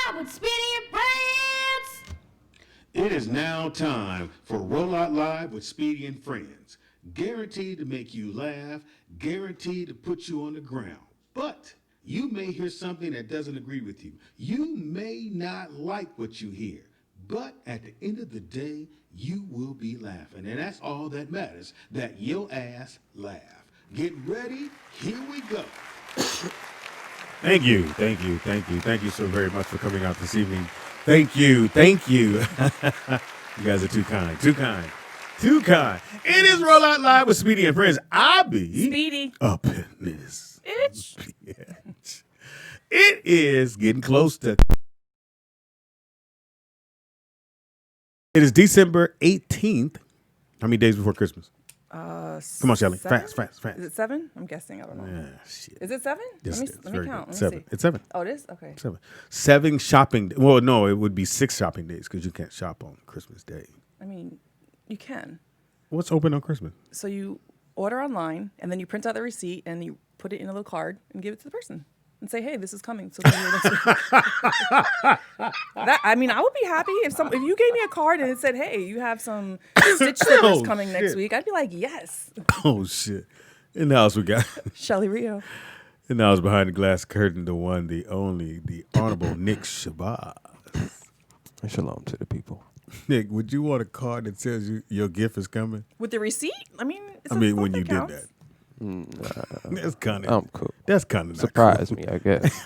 Out with Speedy and Friends. It is now time for Roll Out Live with Speedy and Friends. Guaranteed to make you laugh, guaranteed to put you on the ground. But you may hear something that doesn't agree with you. You may not like what you hear. But at the end of the day, you will be laughing. And that's all that matters, that your ass laugh. Get ready, here we go. Thank you so very much for coming out this evening. Thank you. You guys are too kind. It is Roll Out Live with Speedy and Friends. I be Speedy. up in this Bitch. bitch. It is getting close to. It is December 18th. How many days before Christmas? Come on, Shelly. 7? Fast. Is it 7? I'm guessing. I don't know. Yeah, shit. Is it 7? Yes, let it is. me Very count. good. Let me 7. see. It's 7. Oh, it is? Okay. 7 shopping. Well, no, it would be 6 shopping days because you can't shop on Christmas Day. I mean, you can. What's open on Christmas? So you order online, and then you print out the receipt, and you put it in a little card and give it to the person. And say, hey, this is coming. So I would be happy if you gave me a card and it said, hey, you have some stitch slippers coming next week. I'd be like, yes. Oh, shit. In the house we got. Shelly Rio. In the house behind the glass curtain, the one, the only, the Honorable Nick Shabazz. Shalom to the people. Nick, would you want a card that says your gift is coming? With the receipt? When you did that. That's kind of. I'm cool. That's kind of surprised me, I guess.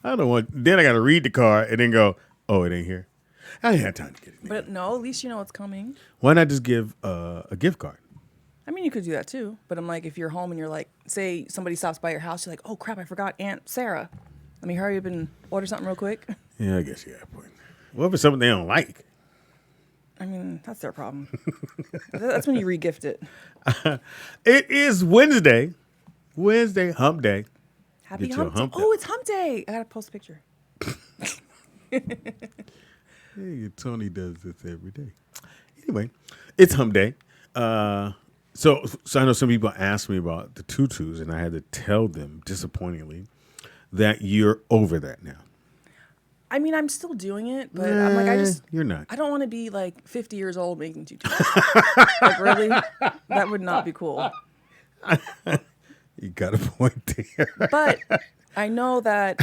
I don't want. Then I got to read the card and then go, oh, it ain't here. I didn't have time to get it. But no, at least you know it's coming. Why not just give a gift card? I mean, you could do that too. But I'm like, if you're home and you're like, say somebody stops by your house, you're like, oh crap, I forgot Aunt Sarah. Let me hurry up and order something real quick. Yeah, I guess you got a point. What if it's something they don't like? I mean, that's their problem. That's when you re-gift it. It is Wednesday, hump day. Happy Get hump day. hump day. Oh, it's hump day. I got to post a picture. Hey, Tony does this every day. Anyway, it's hump day. So I know some people asked me about the tutus, and I had to tell them, disappointingly, that you're over that now. I mean, I'm still doing it, but I'm like, You're not. I don't want to be like 50 years old making tutus. Like, really? That would not be cool. You got a point there. But I know that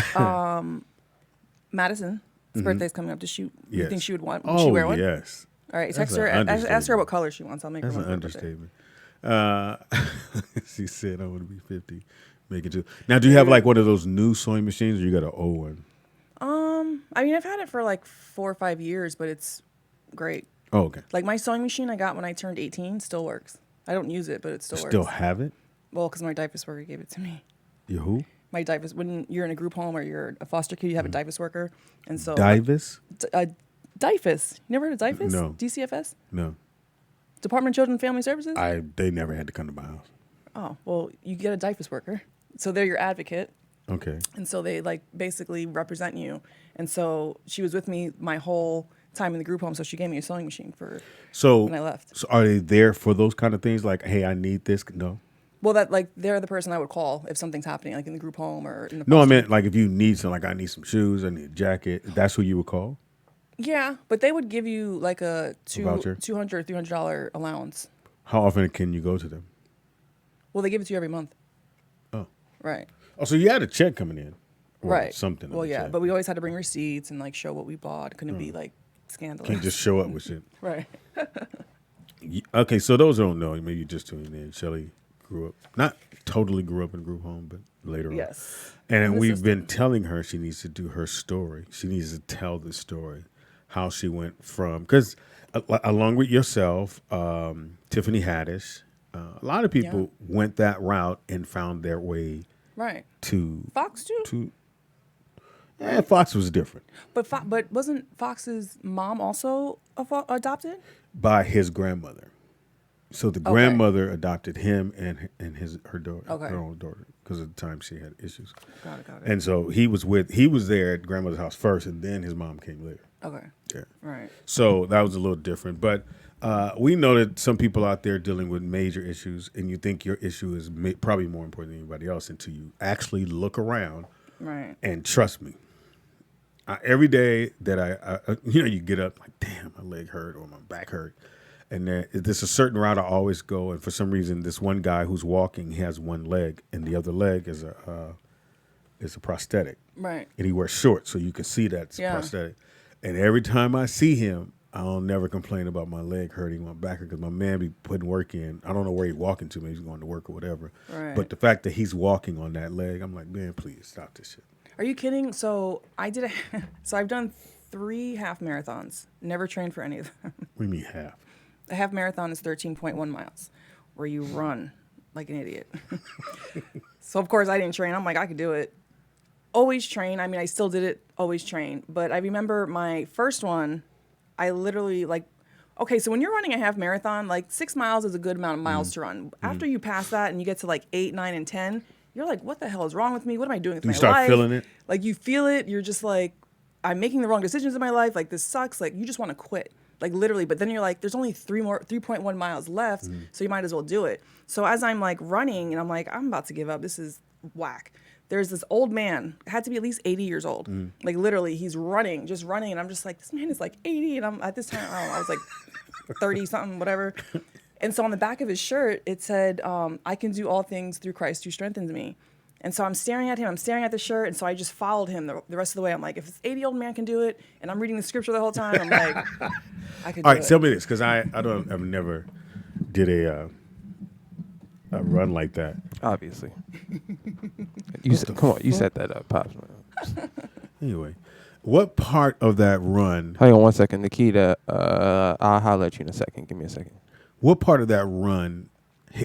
Madison's birthday's coming up. Does she? Yes. You think she would want? Would she wear one? Yes. All right, That's text her. an Ask her what color she wants. I'll make That's her an one. That's an understatement. She said, I want to be 50. Make it too. Now, do you have like one of those new sewing machines or you got an old one? I mean, I've had it for like 4 or 5 years, but it's great. Oh, okay. Like my sewing machine I got when I turned 18 still works. I don't use it, but it still works. Still have it? Well, because my diapers worker gave it to me. You who? My diapers. When you're in a group home or you're a foster kid, you have a diapers worker, and so Divus? DIFUS. You never heard of DIFUS? No. DCFS? No. Department of Children and Family Services? They never had to come to my house. Oh, well, you get a DIFUS worker. So they're your advocate. Okay. And so they like basically represent you. And so she was with me my whole time in the group home. So she gave me a sewing machine for when I left. So are they there for those kind of things? Like, hey, I need this? No. Well, they're the person I would call if something's happening, like in the group home or in the. No, I meant like if you need something, like I need some shoes, I need a jacket. That's who you would call? Yeah, but they would give you like a voucher? $200 or $300 allowance. How often can you go to them? Well, they give it to you every month. Oh. Right. Oh, so you had a check coming in. Or Right. Something. Well, yeah, check. but we always had to bring receipts and like show what we bought. Couldn't be like scandalous. Can't just show up with shit. Right. Okay, so those who don't know, maybe you just tuning in. Shelly not totally grew up in a group home, but later on. Yes. And we've been telling her she needs to do her story. She needs to tell the story, how she went from, because along with yourself, Tiffany Haddish, a lot of people went that route and found their way to Fox too. Fox was different. But wasn't Fox's mom also adopted By his grandmother. So the grandmother adopted him and her daughter, her own daughter, because at the time she had issues. Got it. And so he was there at grandmother's house first, and then his mom came later. Okay. Yeah. Right. So that was a little different, but we know that some people out there dealing with major issues, and you think your issue is probably more important than anybody else until you actually look around. Right. And trust me, Every day that you get up like, damn, my leg hurt or my back hurt. And there's a certain route I always go. And for some reason, this one guy who's walking, he has one leg and the other leg is a prosthetic. Right. And he wears shorts, so you can see that it's a prosthetic. And every time I see him, I'll never complain about my leg hurting, my back hurting, because my man be putting work in. I don't know where he's walking to. Maybe he's going to work or whatever. Right. But the fact that he's walking on that leg, I'm like, man, please stop this shit. Are you kidding? So I've done 3 half marathons. Never trained for any of them. What do you mean half? A half marathon is 13.1 miles, where you run like an idiot. So of course I didn't train. I'm like, I could do it. Always train. I mean, I still did it. Always train. But I remember my first one, I literally okay, so when you're running a half marathon, 6 miles is a good amount of miles to run. After you pass that and you get to 8, 9, and 10, you're like, what the hell is wrong with me? What am I doing with my life? You start feeling it? You feel it. You're just like, I'm making the wrong decisions in my life. This sucks. You just want to quit. Literally. But then you're like, there's only 3.1 miles left, so you might as well do it. So as I'm running and I'm like, I'm about to give up. This is whack. There's this old man, had to be at least 80 years old. Literally, he's running, and I'm just like, this man is 80, and I'm at this time, I don't know, I was 30 something, whatever. And so on the back of his shirt, it said, I can do all things through Christ who strengthens me. And so I'm staring at him, I'm staring at the shirt, and so I just followed him the rest of the way. I'm like, if this 80-year-old man can do it, and I'm reading the scripture the whole time, I'm like, I could do it. All right, tell me this, because I've never did a run like that. Obviously. Come on, you set that up, Pops. Anyway, what part of that run? Hang on 1 second, Nikita. I'll holler at you in a second. Give me a second. What part of that run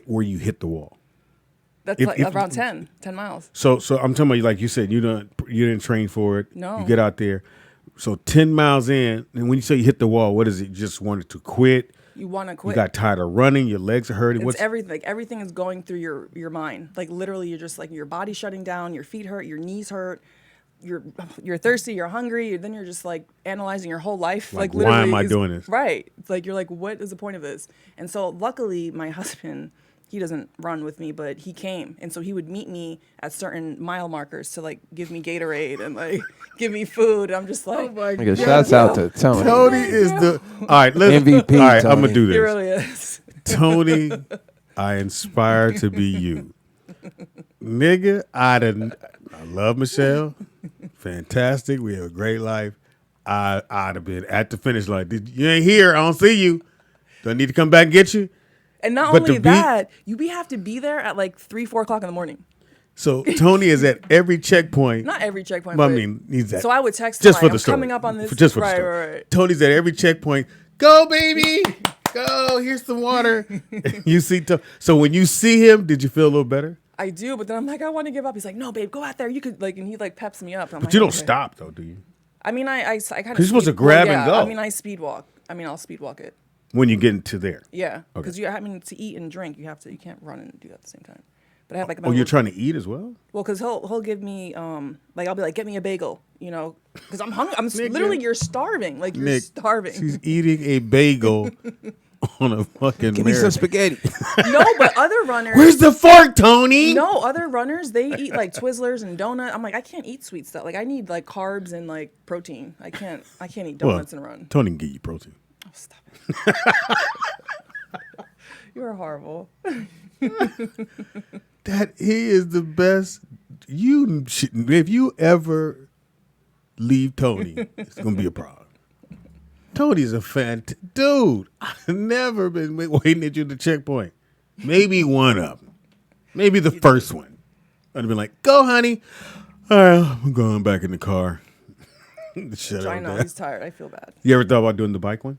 where you hit the wall? That's around 10 miles. So I'm talking about, like you said, you didn't train for it. No. You get out there. So 10 miles in, and when you say you hit the wall, what is it? You just wanted to quit? You want to quit. You got tired of running. Your legs are hurting. It's everything. Everything is going through your mind. Literally, you're just your body's shutting down. Your feet hurt. Your knees hurt. You're thirsty. You're hungry. Then you're just analyzing your whole life. Literally, why am I doing this? Right. It's you're what is the point of this? And so luckily, my husband, he doesn't run with me, but he came, and so he would meet me at certain mile markers to give me Gatorade and give me food. And I'm just Oh my God. Shouts out to Tony. Tony is the all right. MVP. All right, Tony. I'm gonna do this. He really is. Tony, I aspire to be you, nigga. I love Michelle. Fantastic. We have a great life. I'd have been at the finish line. You ain't here. I don't see you. Do I need to come back and get you? And not only that, you have to be there at 3, 4 o'clock in the morning. So Tony is at every checkpoint. Not every checkpoint. Well, but I mean, he's at. So I would text just him, for the I'm story. coming up on this. Just for the story. Right. Tony's at every checkpoint. Go, baby. Go. Here's some water. You see. So when you see him, did you feel a little better? I do, but then I'm I want to give up. He's like, no, babe, go out there. You could and he peps me up. But you don't stop though, do you? I mean, I kind of. Because you're supposed to grab and go. I mean, I speed walk. I'll speed walk it. When you get into there. Yeah, because Okay. to eat and drink, you can't run and do that at the same time. But I have Oh, you're trying to eat as well? Well, because he'll give me I'll be get me a bagel, because I'm hungry. I'm literally you're starving, you're Nick, starving. She's eating a bagel on a fucking. Give me some spaghetti. No, but other runners. Where's the fork, Tony? No, other runners they eat Twizzlers and donut. I'm I can't eat sweet stuff. I need carbs and protein. I can't eat donuts and run. Tony can get you protein. Oh, stop it. You're horrible. That he is the best. If you ever leave Tony, it's gonna be a problem. Tony's a dude. I've never been waiting at you at the checkpoint. Maybe one of them. Maybe the first one. I'd have been like, "Go, honey." All right, I'm going back in the car. I know he's tired. I feel bad. You ever thought about doing the bike one?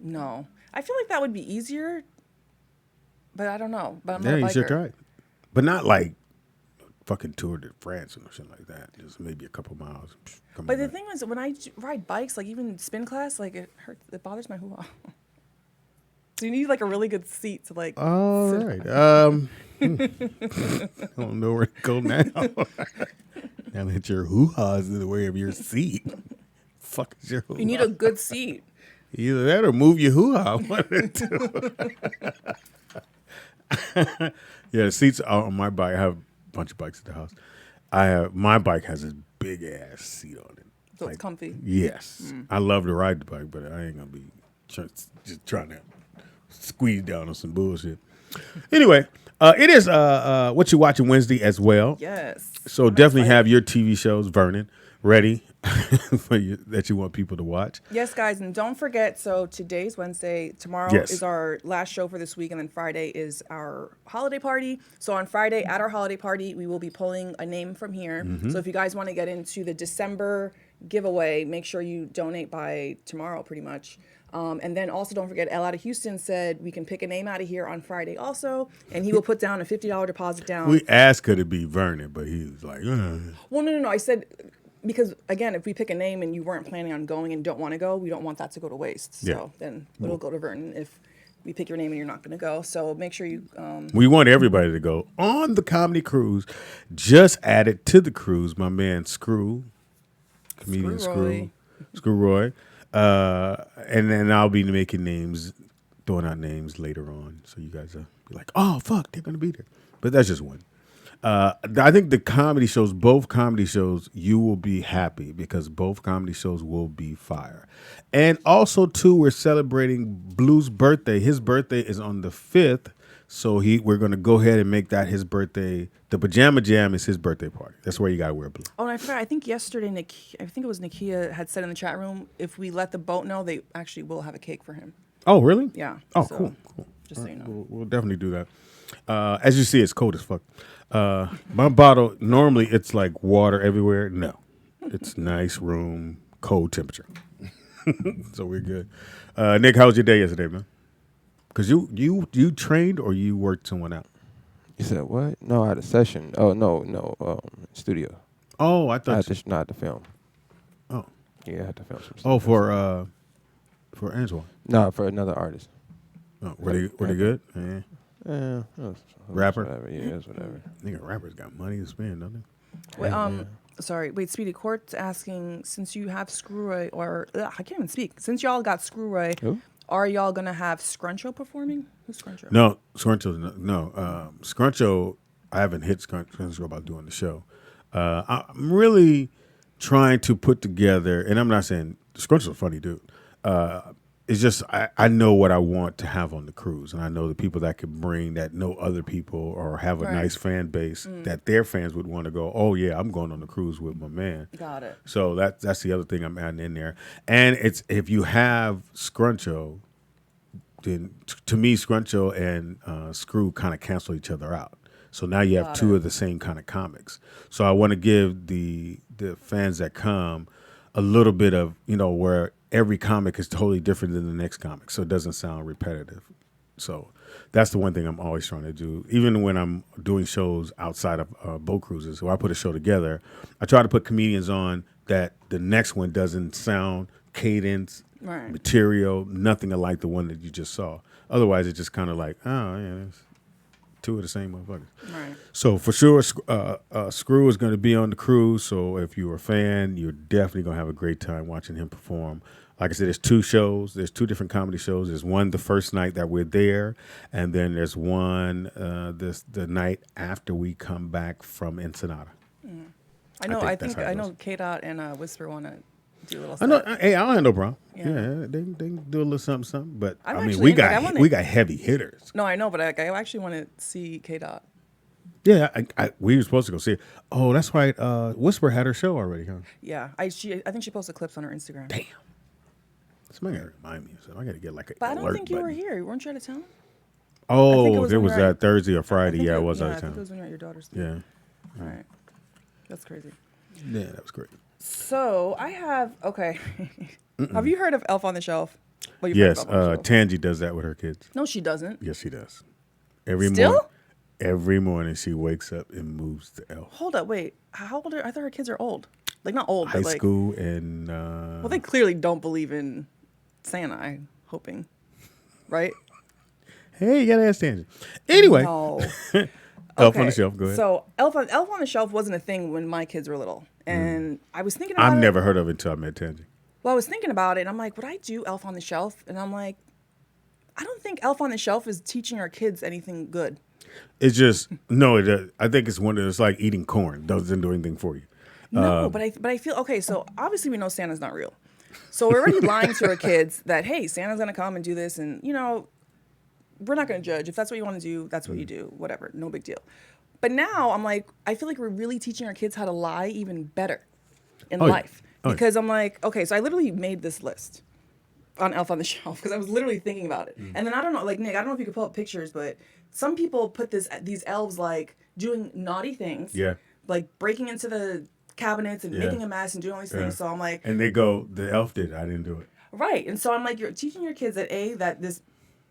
No, I feel that would be easier, but I don't know. But I'm not a Yeah, you biker. should try it. But not fucking Tour de France or something like that. Just maybe a couple miles. But the thing is, when I ride bikes, even spin class, it hurts. It bothers my hoo-ha. So you need a really good seat to All sit right. on. I don't know where to go now. Now that your hoo-ha is in the way of your seat. Fuck is your hoo-ha? You need a good seat. Either that or move your hoo-ha. One of the two. Yeah, the seats on my bike. I have a bunch of bikes at the house. My bike has this big ass seat on it. So it's comfy. Yes. I love to ride the bike, but I ain't going to be just trying to squeeze down on some bullshit. Anyway, it is What You Watching Wednesday as well. Yes. So definitely have your TV shows, Vernon, ready for you, that you want people to watch. Yes, guys, and don't forget, so today's Wednesday. Tomorrow is our last show for this week, and then Friday is our holiday party. So on Friday, at our holiday party, we will be pulling a name from here. So if you guys want to get into the December giveaway, make sure you donate by tomorrow, pretty much. And then also don't forget, El out of Houston said we can pick a name out of here on Friday also, and he will put down a $50 deposit down. We asked could it be Vernon, but he was like, Well, no. I said, because again, if we pick a name and you weren't planning on going and don't want to go, we don't want that to go to waste. So then it'll go to Vernon if we pick your name and you're not going to go. So make sure you... we want everybody to go on the comedy cruise. Just added to the cruise, my man comedian Screw Roy. And then I'll be making names, throwing out names later on. So you guys will be like, oh, fuck, they're going to be there. But that's just one. I think the comedy shows, both comedy shows, you will be happy because both comedy shows will be fire. And also, too, we're celebrating Blue's birthday. His birthday is on the 5th. So we're going to go ahead and make that his birthday. The Pajama Jam is his birthday party. That's where you got to wear blue. Oh, and I forgot. I think yesterday, I think it was Nakia had said in the chat room, if we let the boat know, they actually will have a cake for him. Oh, really? Yeah. Oh, so, cool. Just so you know. We'll definitely do that. As you see, it's cold as fuck. My bottle, normally it's like water everywhere. No. It's nice room, cold temperature. So we're good. Nick, how was your day yesterday, man? Because you trained or you worked someone out? You said what? No, I had a session. Oh, no, studio. Oh, I I thought had not to film. Oh. Yeah, I had to film some stuff. Oh, for Antoine. No, for another artist. Oh, were they good? Yeah. Yeah, Rapper? Whatever. Yeah, it's whatever. Nigga, rappers got money to spend, don't they? Wait, sorry. Wait, Speedy, Court's asking, since you have Screw-Roy, I can't even speak. Since y'all got Screw-Roy, are y'all going to have Scruncho performing? Who's Scruncho? No, Scruncho, no. Scruncho, I haven't hit Scruncho about doing the show. I'm really trying to put together, and I'm not saying Scruncho's a funny dude. It's just I know what I want to have on the cruise, and I know the people that could bring that know other people or have a nice fan base that their fans would want to go, oh, yeah, I'm going on the cruise with my man. Got it. So that's the other thing I'm adding in there. And it's if you have Scruncho, then to me, Scruncho and Screw kind of cancel each other out. So now you have two of the same kind of comics. So I want to give the fans that come a little bit of, where every comic is totally different than the next comic, so it doesn't sound repetitive. So that's the one thing I'm always trying to do. Even when I'm doing shows outside of boat cruises, where I put a show together, I try to put comedians on that the next one doesn't sound, cadence, material, nothing alike the one that you just saw. Otherwise, it's just kind of like, oh, yeah, it's two of the same motherfuckers. Right. So for sure, Screw is going to be on the cruise. So if you're a fan, you're definitely going to have a great time watching him perform. Like I said, there's two shows. There's two different comedy shows. There's one the first night that we're there, and then there's one the night after we come back from Ensenada. I know K-Dot and Whisper want to do a little I know. stuff. Hey, I don't know, bro. Yeah, they can do a little something. But I'm we actually we got heavy hitters. No, I know, but I actually want to see K-Dot. Yeah, we were supposed to go see it. Oh, that's right. Whisper had her show already, huh? Yeah, I think she posted clips on her Instagram. Damn. Somebody got to remind me. So I got to get like a. But I don't alert think you button. were here. Weren't you out of town? Oh, it was that Thursday or Friday. Yeah, I was out of I think it town. was when you were at your daughter's. Yeah. All right. That's crazy. Yeah, that was great. So I have Have you heard of Elf on the Shelf? Well, you've Yes, heard of Elf on the Shelf. Tangi does that with her kids. No, she doesn't. Yes, she does. Still? Every morning she wakes up and moves the elf. Hold up, wait. How old are? I thought her kids are old. Like not old, High but like school and. Well, they clearly don't believe in Santa. I'm hoping, right? Hey, you gotta ask Tangi. Anyway, No. Elf on the Shelf. Go ahead. So Elf on the Shelf wasn't a thing when my kids were little, and I was thinking about I've it. never heard of it until I met Tangi. Well, I was thinking about it, and I'm like, would I do Elf on the Shelf? And I'm like, I don't think Elf on the Shelf is teaching our kids anything good. It's just no. I think it's one of it's like eating corn. Doesn't do anything for you. No, but I feel okay. So obviously we know Santa's not real. So we're already lying to our kids that hey, Santa's gonna come and do this, and we're not gonna judge. If that's what you want to do, that's what you do. Whatever, no big deal. But now I'm like, I feel like we're really teaching our kids how to lie even better in life because I'm like, okay, so I literally made this list on Elf on the Shelf because I was literally thinking about it, and then I don't know, like Nick, I don't know if you could pull up pictures, but some people put these elves like doing naughty things, like breaking into the cabinets and making a mess and doing all these things. So I'm like, and they go, the elf did it, I didn't do it. Right. And so I'm like, you're teaching your kids that this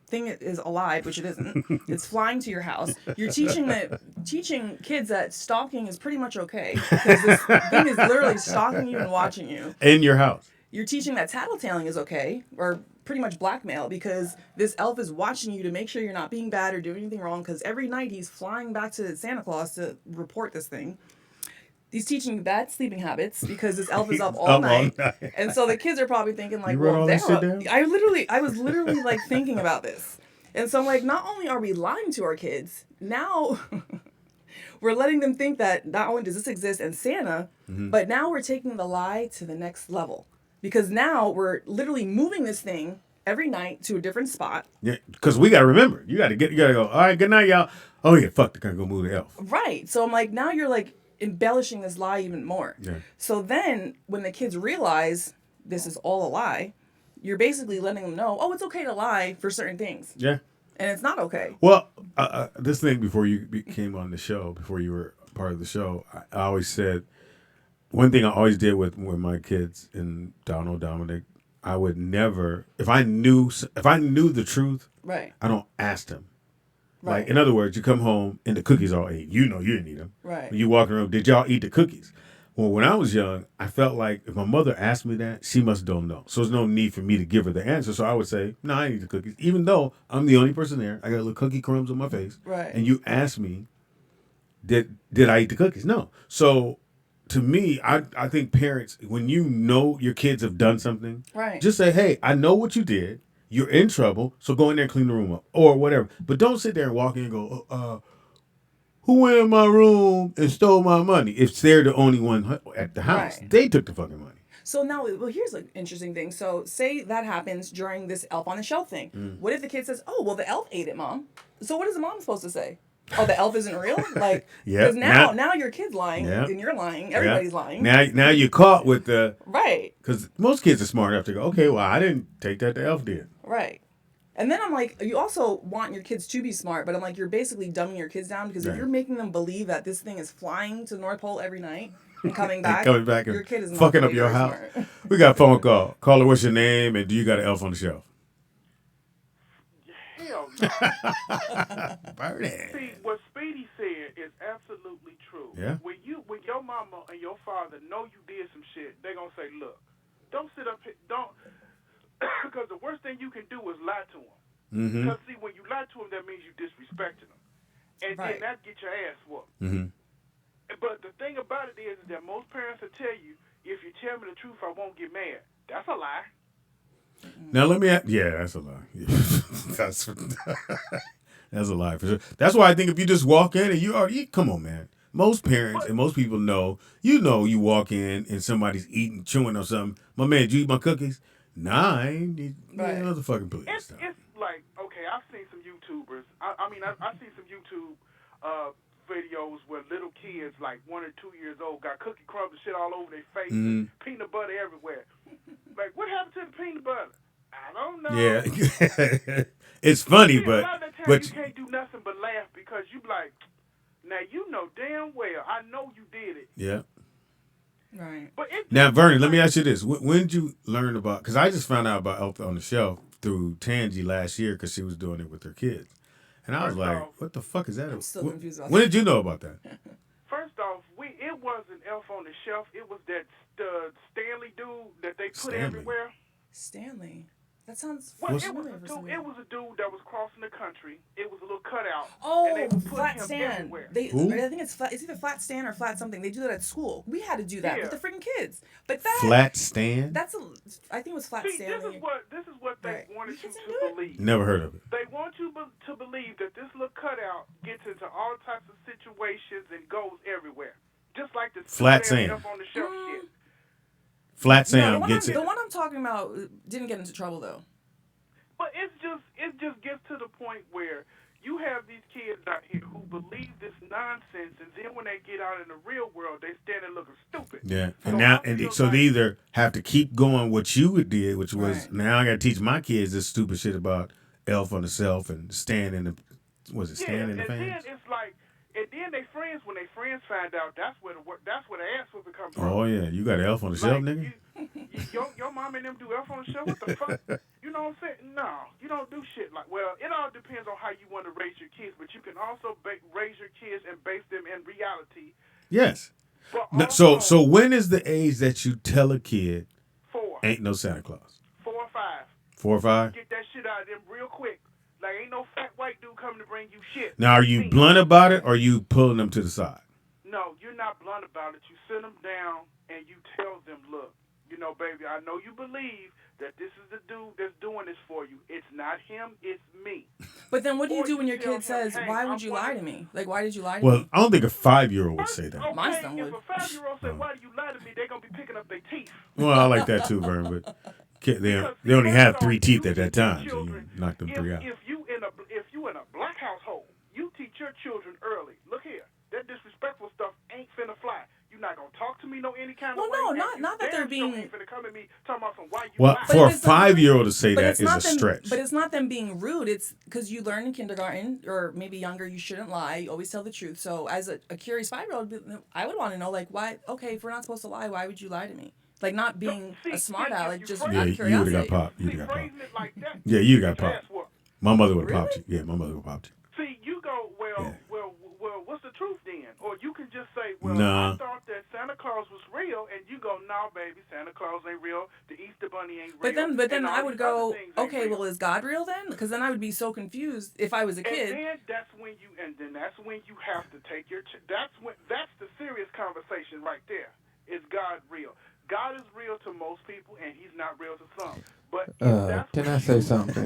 thing is alive, which it isn't. It's flying to your house. You're teaching kids that stalking is pretty much okay because this thing is literally stalking you and watching you in your house. You're teaching that tattletaling is okay, or pretty much blackmail, because this elf is watching you to make sure you're not being bad or doing anything wrong, because every night he's flying back to Santa Claus to report this thing. He's teaching you bad sleeping habits because this elf is up all night. And so the kids are probably thinking like, well, I was literally like thinking about this. And so I'm like, not only are we lying to our kids, now we're letting them think that not only does this exist and Santa, but now we're taking the lie to the next level. Because now we're literally moving this thing every night to a different spot. Yeah, because we got to remember. You got to go, all right, good night, y'all. Oh, yeah, fuck, they're going to go move the elf. Right. So I'm like, now you're like embellishing this lie even more. Yeah. So then when the kids realize this is all a lie, you're basically letting them know, oh, it's okay to lie for certain things. Yeah. And it's not okay. Well, this thing before you came on the show, before you were part of the show, I always said, one thing I always did with my kids and Donald, Dominic, I would never, if I knew the truth, right, I don't ask them. Right. Like, in other words, you come home and the cookies all ate. You know you didn't eat them. Right. When you walk around, did y'all eat the cookies? Well, when I was young, I felt like if my mother asked me that, she must don't know. So there's no need for me to give her the answer. So I would say, no, I didn't eat the cookies. Even though I'm the only person there, I got little cookie crumbs on my face. Right. And you asked me, did I eat the cookies? No. So to me, I think parents, when you know your kids have done something, right, just say, hey, I know what you did. You're in trouble, so go in there and clean the room up or whatever. But don't sit there and walk in and go, who went in my room and stole my money? If they're the only one at the house, right, they took the fucking money. So now, well, here's an interesting thing. So say that happens during this elf on the shelf thing. What if the kid says, oh, well, the elf ate it, Mom? So what is the mom supposed to say? Oh, the elf isn't real? Like, because now your kid's lying, and you're lying, everybody's lying. Now you're caught with the... Right. Because most kids are smart enough to go, okay, well, I didn't take that, the elf did. Right. And then I'm like, you also want your kids to be smart, but I'm like, you're basically dumbing your kids down, because if you're making them believe that this thing is flying to the North Pole every night and coming back, and your kid is not fucking up your house. Smart. We got a phone call. Caller, what's your name, and do you got an elf on the shelf? Hell no. Birdie. See, what Speedy said is absolutely true. Yeah. When your mama and your father know you did some shit, they're going to say, look, don't sit up here, because the worst thing you can do is lie to them. Because, see, when you lie to them, that means you disrespecting them. And then that get your ass whooped. But the thing about it is that most parents will tell you, if you tell me the truth, I won't get mad. That's a lie. Now let me that's a lie. That's a lie for sure. That's why I think if you just walk in and you come on, man. Most parents and most people know you walk in and somebody's eating, chewing on something. My man, did you eat my cookies? Nah, I ain't eat motherfucking please. It's like, okay, I've seen some YouTubers. I mean, I see some YouTube videos where little kids, like 1 or 2 years old, got cookie crumbs and shit all over their face, and peanut butter everywhere. Like, what happened to the peanut butter? I don't know. Yeah, it's funny, but a lot of the time you can't do nothing but laugh, because you like, now you know damn well I know you did it. Yeah. Right. But now, Vernon, let me ask you this: when did you learn about? Because I just found out about Elf on the Shelf through Tangi last year, because she was doing it with her kids, and I was like, "What the fuck is that?" I'm still confused about when did you know about that? First off, it wasn't Elf on the Shelf. It was that Stanley dude that they put everywhere. Stanley. That sounds. Well, it was a dude that was crossing the country. It was a little cutout. Oh, and they would put Flat him Stan. everywhere. I think it's either Flat Stan or Flat something. They do that at school. We had to do that with the freaking kids. But that Flat Stan. I think it was Flat Stan. This is what they wanted you to believe. Never heard of it. They want you to believe that this little cutout gets into all types of situations and goes everywhere. Just like the Flat Sand. Elf on the Shelf. Flat No, Sam gets it. the one I'm talking about didn't get into trouble though. But it just gets to the point where you have these kids out here who believe this nonsense, and then when they get out in the real world, they stand there looking stupid. Yeah, So and now I feel so they either have to keep going what you did, which was Right. now I got to teach my kids this stupid shit about Elf on the Shelf and stand in the stand in the and fans? then it's like, and then they friends when they friends find out that's where the ass whooping comes from. Oh yeah, you got Elf on the Shelf, nigga. Your mom and them do Elf on the Shelf. What the fuck? You know what I'm saying? No, you don't do shit like. Well, it all depends on how you want to raise your kids, but you can also raise your kids and base them in reality. Yes. But No, also, so when is the age that you tell a kid 4, ain't no Santa Claus? 4 or 5. 4 or 5? Get that shit out of them real quick. Like ain't no fat white dude coming to bring you shit. Now, are you blunt about it, or are you pulling them to the side? No, you're not blunt about it. You sit them down and you tell them, look, you know, baby, I know you believe that this is the dude that's doing this for you. It's not him, it's me. But then what do you Or do when you your tell kid him, says, hey, "Why I'm would you lie to me? Like, why did you lie to Well, me?" I don't think a 5-year-old would say that. Okay, My son if would. a 5-year-old say, why do you lie to me, they're going to be picking up their teeth. Well, I like that too, Vern, but they only have 3 teeth at that time, so you knock them 3 out. If you in a black household, you teach your children early. Look here, that disrespectful stuff ain't finna fly. You're not gonna talk to me any kind of way. Well, no, and you not that they're damn sure being. ain't finna come at me talking about some why you Well, lie. for a it's 5-year-old to say But that it's is a not them. stretch. But it's not them being rude. It's because you learn in kindergarten or maybe younger. You shouldn't lie. You always tell the truth. So as a curious 5-year-old, I would want to know like why. Okay, if we're not supposed to lie, why would you lie to me? Like not being a smart aleck, just out Yeah, of you curiosity. would have got popped. See, phrasing it like that. Yeah, you got get your popped. ass whooped. My mother would have popped you. Yeah, my mother would have popped you. See, you go, Yeah. well, what's the truth then? Or you can just say, well, Nah. I thought that Santa Claus was real, and you go, no, baby, Santa Claus ain't real. The Easter Bunny ain't real. But then and all I would these other go, things ain't okay, real. well, is God real then? Because then I would be so confused if I was a kid. And then that's when you have to take your. That's the serious conversation right there. Is God real? God is real to most people, and He's not real to some. But if that's Can what I say you- something?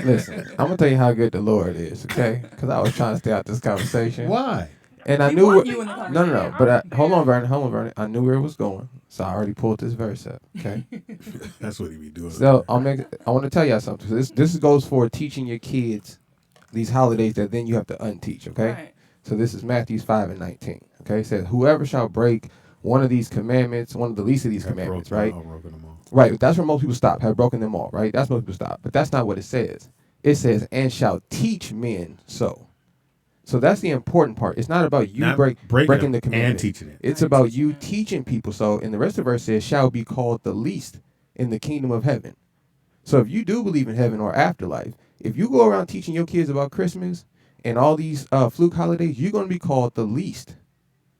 Listen, I'm gonna tell you how good the Lord is, okay? Because I was trying to stay out this conversation. Why? And I He knew want it. you in the No, conversation. But hold on, Vernon. I knew where it was going, so I already pulled this verse up. Okay. That's what he be doing. So I want to tell y'all something. So this goes for teaching your kids these holidays that then you have to unteach. Okay. Right. So this is Matthew 5:19. Okay. It says, "Whoever shall break one of these commandments, one of the least of these commandments, right? Broken them all. Right. That's where most people stop. Have broken them all. Right. That's where most people stop. But that's not what it says. It says, "And shall teach men so." So that's the important part. It's not about you Not breaking them the commandment. and teaching it. It's Right, about teaching you it. teaching people. So, and the rest of the verse says, "Shall be called the least in the kingdom of heaven." So, if you do believe in heaven or afterlife, if you go around teaching your kids about Christmas and all these fluke holidays, you're going to be called the least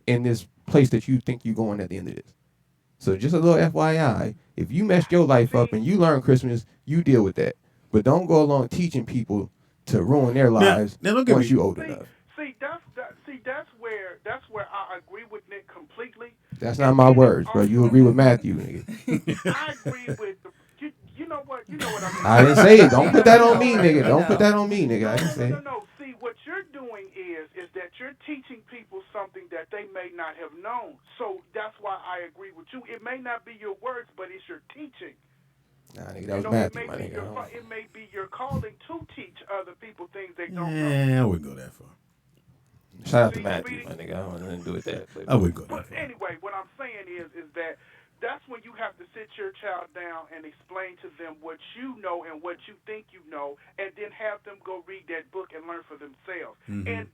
in this place that you think you're going at the end of this. So, just a little FYI: if you messed your life up and you learn Christmas, you deal with that. But don't go along teaching people to ruin their lives now don't get once me- you old enough. That's where I agree with Nick completely. That's not my words, bro. You agree with Matthew, nigga. I agree with you know what I mean. I didn't say it. Don't put that on me, No, nigga. no. Don't put that on me, nigga. I didn't say it. No. See, what you're doing is that you're teaching people something that they may not have known. So that's why I agree with you. It may not be your words, but it's your teaching. Nah, nigga, that was it Matthew, may my be nigga. it may be your calling to teach other people things they don't know. Yeah, I wouldn't go that far. Shout out to See, Matthew, Speedy? my nigga. I don't want nothing to do with that. I wouldn't go But that far. anyway, what I'm saying is that that's when you have to sit your child down and explain to them what you know and what you think you know, and then have them go read that book and learn for themselves, and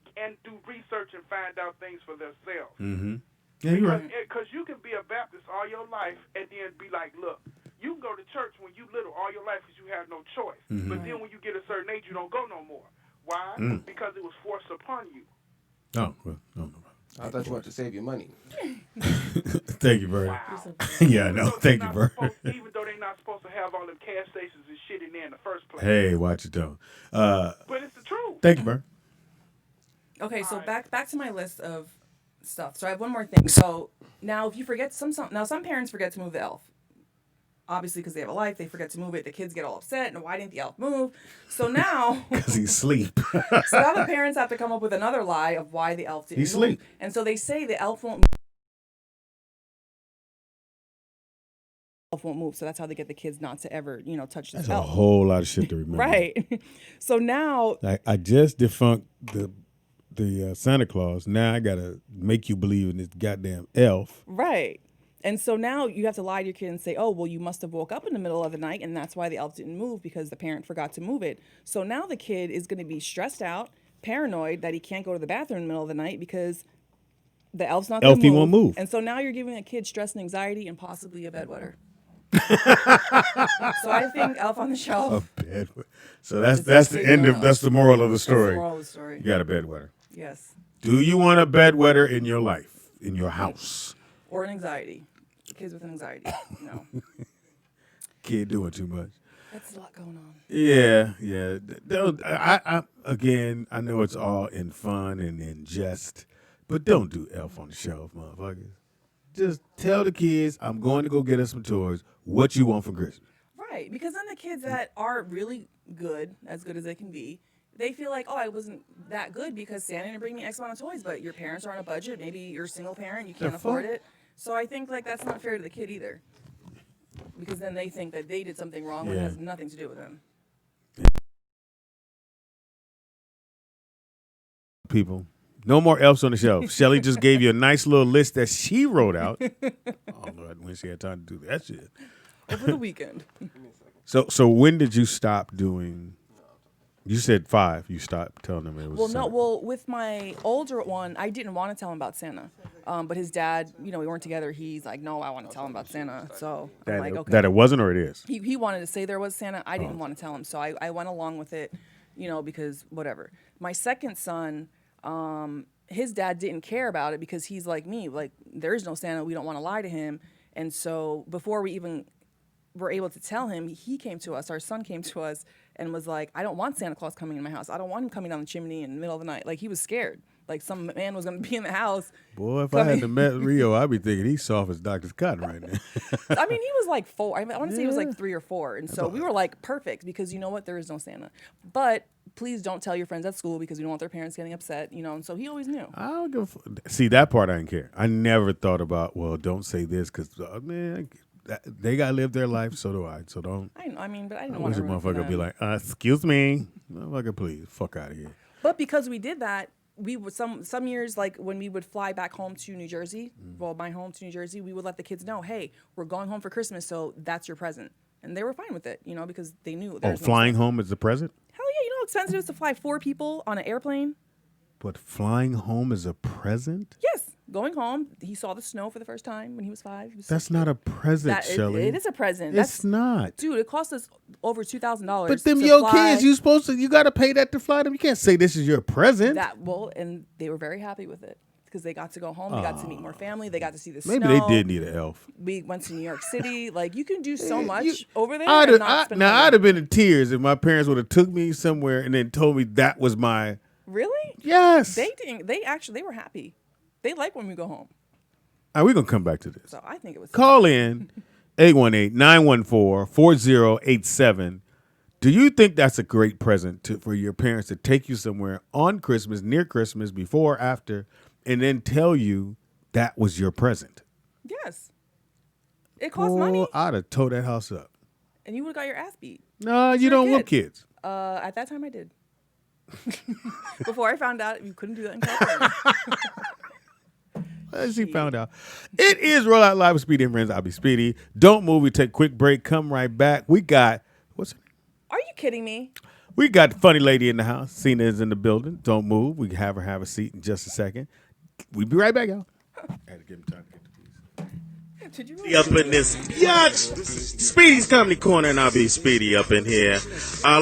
do research and find out things for themselves. Mm-hmm. Yeah, you're right. Because you can be a Baptist all your life and then be like, look, you can go to church when you little all your life because you have no choice. But then when you get a certain age, you don't go no more. Why? Because it was forced upon you. Oh, well, no. I thought you wanted to save your money. Thank you, Vern. Wow. Yeah, I know. Thank you, Vern. Even though they're not supposed to have all them gas stations and shit in there in the first place. Hey, watch it though. But it's the truth. Thank you, Vern. Okay, so back to my list of stuff. So I have one more thing. So now, if you forget some parents forget to move the elf. Obviously, because they have a life, they forget to move it. The kids get all upset, and why didn't the elf move? So now, Because he's asleep. so now the parents have to come up with another lie of why the elf didn't He's move. asleep. And so they say the elf won't elf won't move. So that's how they get the kids not to ever, touch this That's a elf. whole lot of shit to remember. Right. So now, I just defunct the Santa Claus. Now I gotta make you believe in this goddamn elf. right. And so now you have to lie to your kid and say, oh, well, you must have woke up in the middle of the night and that's why the elf didn't move because the parent forgot to move it. So now the kid is going to be stressed out, paranoid that he can't go to the bathroom in the middle of the night because the elf's not going to Elfie move. won't move. And so now you're giving a kid stress and anxiety and possibly a bedwetter. So I think Elf on the Shelf. A bedwetter. So that's the end of that's the moral of the story. That's the moral of the story. You got a bedwetter. Yes. Do you want a bedwetter in your life, in your house? Or an anxiety. Kids with anxiety. No. Kid doing too much. That's a lot going on. Yeah. Again, I know it's all in fun and in jest, but don't do Elf on the Shelf, motherfuckers. Just tell the kids, I'm going to go get us some toys. What you want for Christmas? Right, because then the kids that are really good, as good as they can be, they feel like, oh, I wasn't that good because Santa didn't bring me X amount of toys, but your parents are on a budget. Maybe you're a single parent, you can't afford it. So I think like that's not fair to the kid either, because then they think that they did something wrong when it has nothing to do with them. People, no more elves on the shelf. Shelly just gave you a nice little list that she wrote out. I don't know when she had time to do that shit. Over the weekend. So when did you stop doing? You said 5. You stopped telling them it was. Well, Santa. with my older one, I didn't want to tell him about Santa. But his dad, we weren't together. He's like, no, I want to tell him about Santa. So I'm like, okay. That it wasn't or it is? He wanted to say there was Santa. I didn't want to tell him. So I went along with it, because whatever. My second son, his dad didn't care about it because he's like me. Like, there is no Santa. We don't want to lie to him. And so before we even were able to tell him, he came to us, our son came to us and was like, I don't want Santa Claus coming in my house. I don't want him coming down the chimney in the middle of the night. Like, he was scared. Like, some man was going to be in the house. Boy, if I had to met Rio, I'd be thinking he's soft as Dr. Cotton right now. I mean, he was like 4. I want to say he was like 3 or 4. And so we were like, perfect, because you know what? There is no Santa. But please don't tell your friends at school because we don't want their parents getting upset, And so he always knew. I don't give see, that part I didn't care. I never thought about, well, don't say this because, man, they got to live their life, so do I. So don't. I know, but I didn't I want wish to a ruin it for motherfucker them. be like, excuse me. Motherfucker, please, fuck out of here. But because we did that, we would some years, like when we would fly back home to New Jersey, my home to New Jersey, we would let the kids know, hey, we're going home for Christmas, so that's your present. And they were fine with it, because they knew. Flying home is the present? Hell yeah, you know how expensive it is to fly 4 people on an airplane? But flying home is a present? Yes. Going home, he saw the snow for the first time when he was 5. He was That's not a present, Shelly. It is a present. It's not. Dude, it cost us over $2,000. But them to your fly. kids, you got to pay that to fly them. You can't say this is your present. And they were very happy with it because they got to go home. They got to meet more family. They got to see the Maybe snow. they did need an elf. We went to New York City. Like, you can do so much over there. I'd spend money. have been in tears if my parents would have took me somewhere and then told me that was my. Really? Yes. They didn't. They were happy. They like when we go home. All right, we're going to come back to this. So I think it was. Call in 818-914-4087. Do you think that's a great present for your parents to take you somewhere on Christmas, near Christmas, before or after, and then tell you that was your present? Yes. It costs money. I'd have tore that house up. And you would have got your ass beat. No, you don't whoop kids. At that time, I did. Before I found out you couldn't do that in California. As he found out. It is Roll Out Live with Speedy and Friends. I'll be Speedy. Don't move. We take a quick break. Come right back. We got, what's her name? Are you kidding me? We got the funny lady in the house. Cena is in the building. Don't move. We can have her have a seat in just a second. We'll be right back, y'all. I had to give him time to get the keys. Did you Up in this yacht, Speedy's Comedy Corner, and I'll be Speedy up in here.